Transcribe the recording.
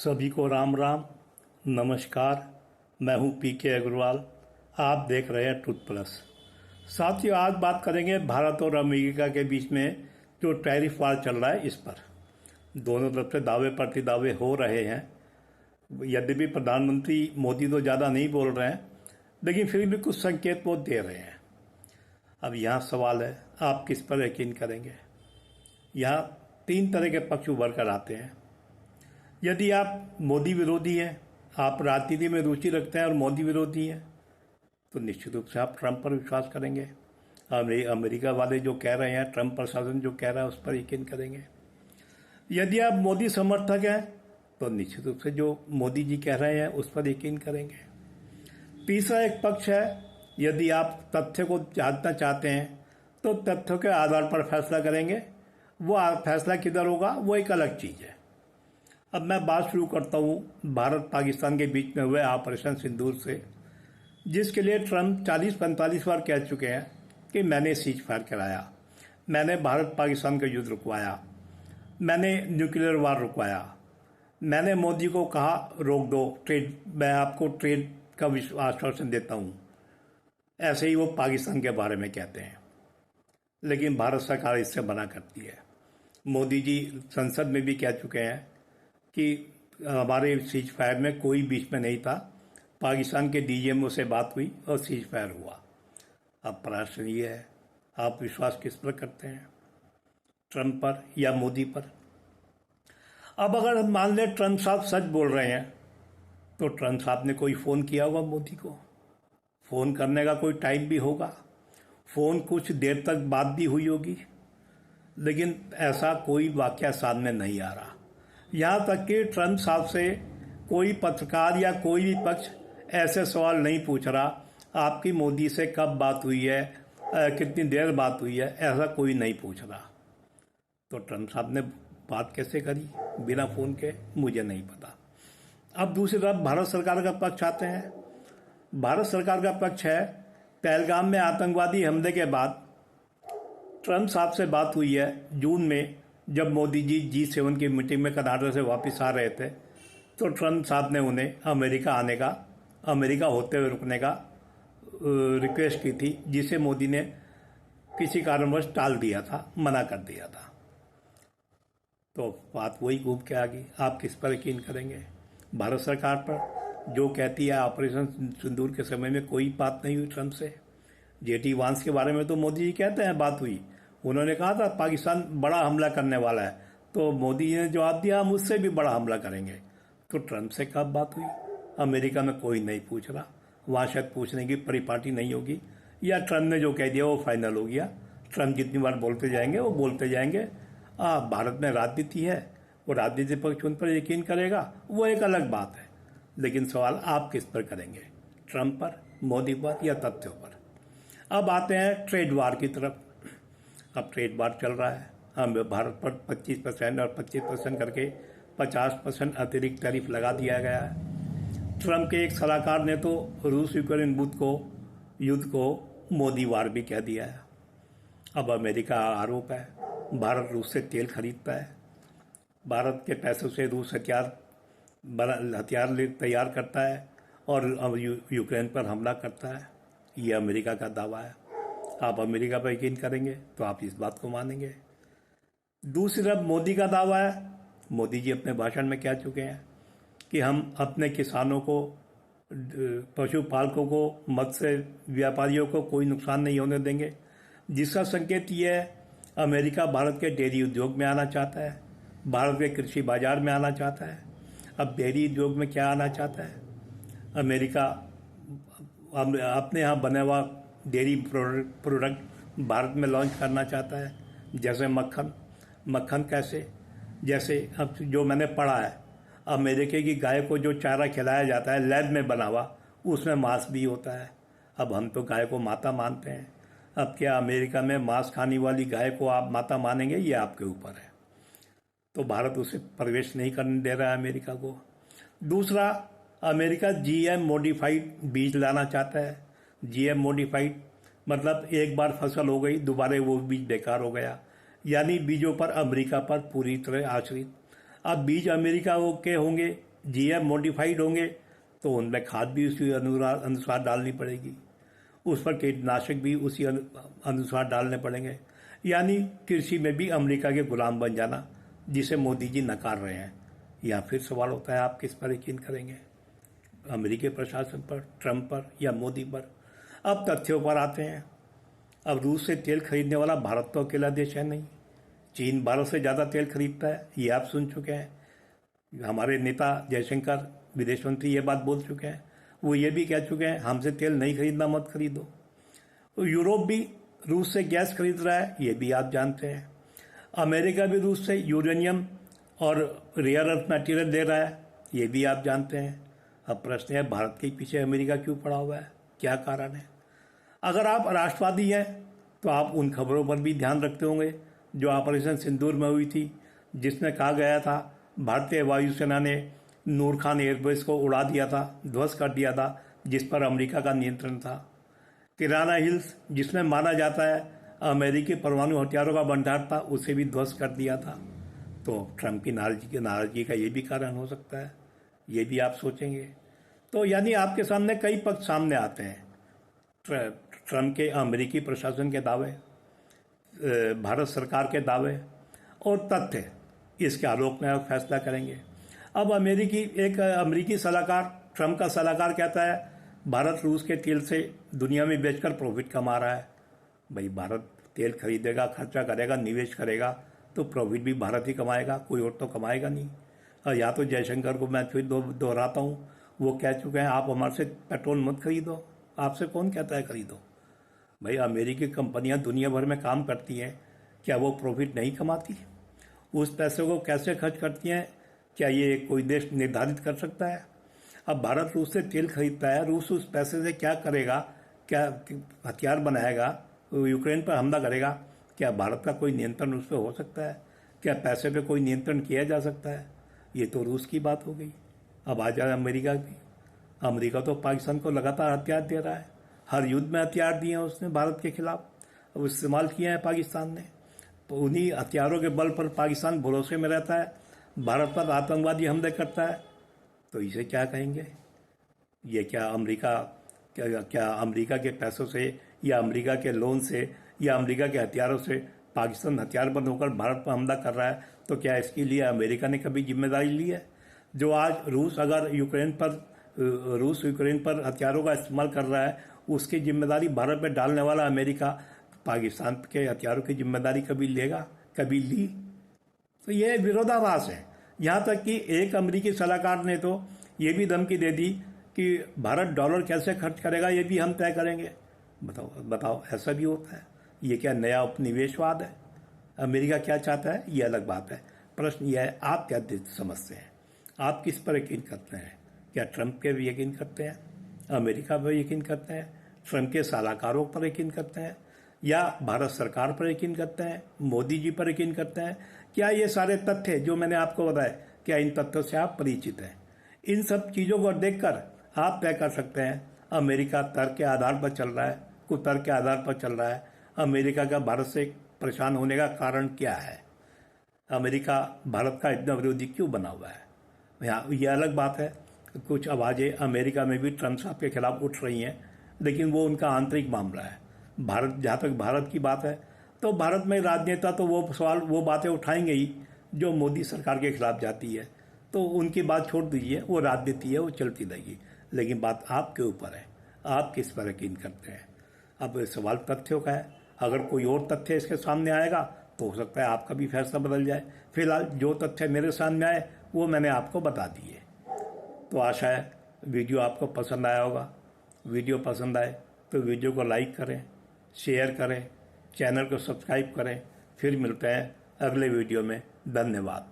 सभी को राम राम, नमस्कार। मैं हूं पीके अग्रवाल। आप देख रहे हैं ट्रुथ प्लस। साथियों, आज बात करेंगे भारत और अमेरिका के बीच में जो टैरिफ वार चल रहा है इस पर। दोनों तरफ से दावे प्रतिदावे हो रहे हैं। यद्यपि प्रधानमंत्री मोदी तो ज़्यादा नहीं बोल रहे हैं, लेकिन फिर भी कुछ संकेत वो दे रहे हैं। अब यहाँ सवाल है, आप किस पर यकीन करेंगे। यहाँ तीन तरह के पक्ष उभर कर आते हैं। यदि आप मोदी विरोधी हैं, आप राजनीति में रुचि रखते हैं और मोदी विरोधी हैं, तो निश्चित रूप से आप ट्रंप पर विश्वास करेंगे। अमेरिका वाले जो कह रहे हैं, ट्रंप प्रशासन जो कह रहा है, उस पर यकीन करेंगे। यदि आप मोदी समर्थक हैं, तो निश्चित रूप से जो मोदी जी कह रहे हैं उस पर यकीन करेंगे। तीसरा एक पक्ष है, यदि आप तथ्य को जानना चाहते हैं तो तथ्यों के आधार पर फैसला करेंगे। वो फैसला किधर होगा वो एक अलग चीज़ है। अब मैं बात शुरू करता हूँ भारत पाकिस्तान के बीच में हुए ऑपरेशन सिंदूर से, जिसके लिए ट्रंप 40-45 बार कह चुके हैं कि मैंने सीज फायर कराया, मैंने भारत पाकिस्तान का युद्ध रुकवाया, मैंने न्यूक्लियर वार रुकवाया, मैंने मोदी को कहा रोक दो ट्रेड, मैं आपको ट्रेड का आश्वासन देता हूँ। ऐसे ही वो पाकिस्तान के बारे में कहते हैं, लेकिन भारत सरकार इससे मना करती है। मोदी जी संसद में भी कह चुके हैं कि हमारे सीज फायर में कोई बीच में नहीं था, पाकिस्तान के डीजीएमओ से बात हुई और सीज फायर हुआ। अब प्रश्न ये है, आप विश्वास किस पर करते हैं, ट्रंप पर या मोदी पर। अब अगर हम मान लें ट्रंप साहब सच बोल रहे हैं, तो ट्रंप साहब ने कोई फ़ोन किया होगा मोदी को। फ़ोन करने का कोई टाइम भी होगा, फ़ोन कुछ देर तक बात भी हुई होगी, लेकिन ऐसा कोई वाक़या सामने नहीं आ रहा। यहाँ तक कि ट्रंप साहब से कोई पत्रकार या कोई भी पक्ष ऐसे सवाल नहीं पूछ रहा, आपकी मोदी से कब बात हुई है, कितनी देर बात हुई है, ऐसा कोई नहीं पूछ रहा। तो ट्रंप साहब ने बात कैसे करी बिना फ़ोन के, मुझे नहीं पता। अब दूसरी तरफ भारत सरकार का पक्ष आते हैं। भारत सरकार का पक्ष है, पहलगाम में आतंकवादी हमले के बाद ट्रंप साहब से बात हुई है जून में, जब मोदी जी G7 की मीटिंग में कनाडा से वापस आ रहे थे, तो ट्रंप साहब ने उन्हें अमेरिका होते हुए रुकने का रिक्वेस्ट की थी, जिसे मोदी ने किसी कारणवश टाल दिया था, मना कर दिया था। तो बात वही घूम के आ गई। आप किस पर यकीन करेंगे, भारत सरकार पर जो कहती है ऑपरेशन सिंदूर के समय में कोई बात नहीं हुई ट्रंप से। जेटी वांस के बारे में तो मोदी जी कहते हैं बात हुई, उन्होंने कहा था पाकिस्तान बड़ा हमला करने वाला है, तो मोदी जी ने जवाब दिया हम उससे भी बड़ा हमला करेंगे। तो ट्रंप से कब बात हुई, अमेरिका में कोई नहीं पूछ रहा, वहाँ शायद पूछने की परिपाटी नहीं होगी, या ट्रंप ने जो कह दिया वो फाइनल हो गया। ट्रंप जितनी बार बोलते जाएंगे वो बोलते जाएंगे। भारत में राजनीति है, वो राजनीति पक्ष उन पर यकीन करेगा, वो एक अलग बात है। लेकिन सवाल आप किस पर करेंगे, ट्रंप पर, मोदी पर या तथ्यों पर। अब आते हैं ट्रेड वार की तरफ। अब ट्रेड वार चल रहा है, हम भारत पर 25% और 25% करके 50% अतिरिक्त टैरिफ लगा दिया गया है। ट्रंप के एक सलाहकार ने तो रूस यूक्रेन युद्ध को मोदी वार भी कह दिया है। अब अमेरिका आरोप है, भारत रूस से तेल खरीदता है, भारत के पैसों से रूस हथियार तैयार करता है और अब यूक्रेन पर हमला करता है। ये अमेरिका का दावा है। आप अमेरिका पर यकीन करेंगे तो आप इस बात को मानेंगे। दूसरी तरफ मोदी का दावा है, मोदी जी अपने भाषण में कह चुके हैं कि हम अपने किसानों को, पशुपालकों को, मत्स्य व्यापारियों को कोई नुकसान नहीं होने देंगे, जिसका संकेत ये है अमेरिका भारत के डेयरी उद्योग में आना चाहता है, भारत के कृषि बाजार में आना चाहता है। अब डेयरी उद्योग में क्या आना चाहता है, अमेरिका अपने यहाँ बने हुआ डेयरी प्रोडक्ट भारत में लॉन्च करना चाहता है, जैसे मक्खन कैसे, जैसे अब जो मैंने पढ़ा है, अमेरिका की गाय को जो चारा खिलाया जाता है लैब में बना हुआ, उसमें मांस भी होता है। अब हम तो गाय को माता मानते हैं, अब क्या अमेरिका में मांस खाने वाली गाय को आप माता मानेंगे, ये आपके ऊपर है। तो भारत उसे प्रवेश नहीं करने दे रहा है अमेरिका को। दूसरा, अमेरिका GM मॉडिफाइड बीज लाना चाहता है। GM मॉडिफाइड मतलब एक बार फसल हो गई, दोबारा वो बीज बेकार हो गया, यानी बीजों पर अमेरिका पर पूरी तरह आश्रित। अब बीज अमेरिका के होंगे जीएम मॉडिफाइड होंगे तो उनमें खाद भी उसी अनुसार डालनी पड़ेगी, उस पर कीटनाशक भी उसी अनुसार डालने पड़ेंगे। यानी कृषि में भी अमेरिका के गुलाम बन जाना, जिसे मोदी जी नकार रहे हैं। या फिर सवाल होता है, आप किस पर यकीन करेंगे, अमेरिकी प्रशासन पर, ट्रंप पर या मोदी पर? अब तथ्यों पर आते हैं। अब रूस से तेल खरीदने वाला भारत तो अकेला देश है नहीं, चीन भारत से ज़्यादा तेल खरीदता है, ये आप सुन चुके हैं। हमारे नेता जयशंकर विदेश मंत्री ये बात बोल चुके हैं, वो ये भी कह चुके हैं हमसे तेल नहीं खरीदना, मत खरीदो। तो यूरोप भी रूस से गैस खरीद रहा है, ये भी आप जानते हैं। अमेरिका भी रूस से यूरेनियम और रेयर अर्थ मटेरियल ले रहा है, ये भी आप जानते हैं। अब प्रश्न है, भारत के पीछे अमेरिका क्यों पड़ा हुआ है, क्या कारण है? अगर आप राष्ट्रवादी हैं तो आप उन खबरों पर भी ध्यान रखते होंगे जो ऑपरेशन सिंदूर में हुई थी, जिसमें कहा गया था भारतीय वायुसेना ने नूर खान एयरबेस को उड़ा दिया था, ध्वस्त कर दिया था, जिस पर अमेरिका का नियंत्रण था। किराना हिल्स, जिसमें माना जाता है अमेरिकी परमाणु हथियारों का भंडार था, उसे भी ध्वस्त कर दिया था। तो ट्रंप की नाराजगी का ये भी कारण हो सकता है, ये भी आप सोचेंगे। तो यानी आपके सामने कई पक्ष सामने आते हैं, ट्रंप के अमेरिकी प्रशासन के दावे, भारत सरकार के दावे और तथ्य, इसके आलोक में आप फैसला करेंगे। अब एक अमेरिकी सलाहकार, ट्रंप का सलाहकार कहता है भारत रूस के तेल से दुनिया में बेचकर प्रॉफिट कमा रहा है। भाई, भारत तेल खरीदेगा, खर्चा करेगा, निवेश करेगा तो प्रॉफिट भी भारत ही कमाएगा, कोई और तो कमाएगा नहीं। और या तो जयशंकर को मैं फिर दोहराता हूँ, वो कह चुके हैं आप हमारे से पेट्रोल मत खरीदो। आपसे कौन कहता है खरीदो? भाई, अमेरिकी कंपनियां दुनिया भर में काम करती हैं, क्या वो प्रॉफिट नहीं कमाती? उस पैसे को कैसे खर्च करती हैं, क्या ये कोई देश निर्धारित कर सकता है? अब भारत रूस से तेल खरीदता है, रूस उस पैसे से क्या करेगा? क्या हथियार बनाएगा, यूक्रेन पर हमला करेगा? क्या भारत का कोई नियंत्रण उस पर हो सकता है? क्या पैसे पे कोई नियंत्रण किया जा सकता है? ये तो रूस की बात हो गई। अब आ जाए अमेरिका की। अमेरिका तो पाकिस्तान को लगातार हथियार दे रहा है, हर युद्ध में हथियार दिए हैं उसने भारत के खिलाफ, अब इस्तेमाल किया है पाकिस्तान ने। तो उन्हीं हथियारों के बल पर पाकिस्तान भरोसे में रहता है, भारत पर आतंकवादी हमले करता है। तो इसे क्या कहेंगे? ये क्या अमेरिका के पैसों से या अमेरिका के लोन से या अमेरिका के हथियारों से पाकिस्तान हथियारबंद होकर भारत पर हमला कर रहा है? तो क्या इसके लिए अमेरिका ने कभी जिम्मेदारी ली है? जो आज रूस यूक्रेन पर हथियारों का इस्तेमाल कर रहा है, उसकी जिम्मेदारी भारत पर डालने वाला अमेरिका पाकिस्तान के हथियारों की जिम्मेदारी कभी लेगा, कभी ली? तो ये विरोधाभास है। यहाँ तक कि एक अमेरिकी सलाहकार ने तो ये भी धमकी दे दी कि भारत डॉलर कैसे खर्च करेगा ये भी हम तय करेंगे। बताओ, ऐसा भी होता है? ये क्या नया उपनिवेशवाद है? अमेरिका क्या चाहता है, ये अलग बात है। प्रश्न यह है, आप क्या समझते हैं? आप किस पर यकीन करते हैं? क्या ट्रंप पे भी यकीन करते हैं, अमेरिका पर यकीन करते हैं, ट्रंप के सलाहकारों पर यकीन करते हैं, या भारत सरकार पर यकीन करते हैं, मोदी जी पर यकीन करते हैं? क्या ये सारे तथ्य जो मैंने आपको बताए, क्या इन तथ्यों से आप परिचित हैं? इन सब चीज़ों को देखकर आप तय कर सकते हैं अमेरिका तर्क के आधार पर चल रहा है, कुतर्क के आधार पर चल रहा है। अमेरिका का भारत से परेशान होने का कारण क्या है? अमेरिका भारत का इतना विरोधी क्यों बना हुआ है? यहाँ ये अलग बात है, कुछ आवाज़ें अमेरिका में भी ट्रंप साहब के खिलाफ उठ रही हैं, लेकिन वो उनका आंतरिक मामला है। जहाँ तक भारत की बात है, तो भारत में राजनेता तो वो बातें उठाएंगे ही जो मोदी सरकार के खिलाफ जाती है, तो उनकी बात छोड़ दीजिए, वो राजनीति है, वो चलती रहेगी। लेकिन बात आपके ऊपर है, आप किस पर यकीन करते हैं। अब सवाल तथ्यों का है, अगर कोई और तथ्य इसके सामने आएगा तो हो सकता है आपका भी फैसला बदल जाए। फिलहाल जो तथ्य मेरे सामने आए वो मैंने आपको बता दिए। तो आशा है वीडियो आपको पसंद आया होगा। वीडियो पसंद आए तो वीडियो को लाइक करें, शेयर करें, चैनल को सब्सक्राइब करें। फिर मिलते हैं अगले वीडियो में। धन्यवाद।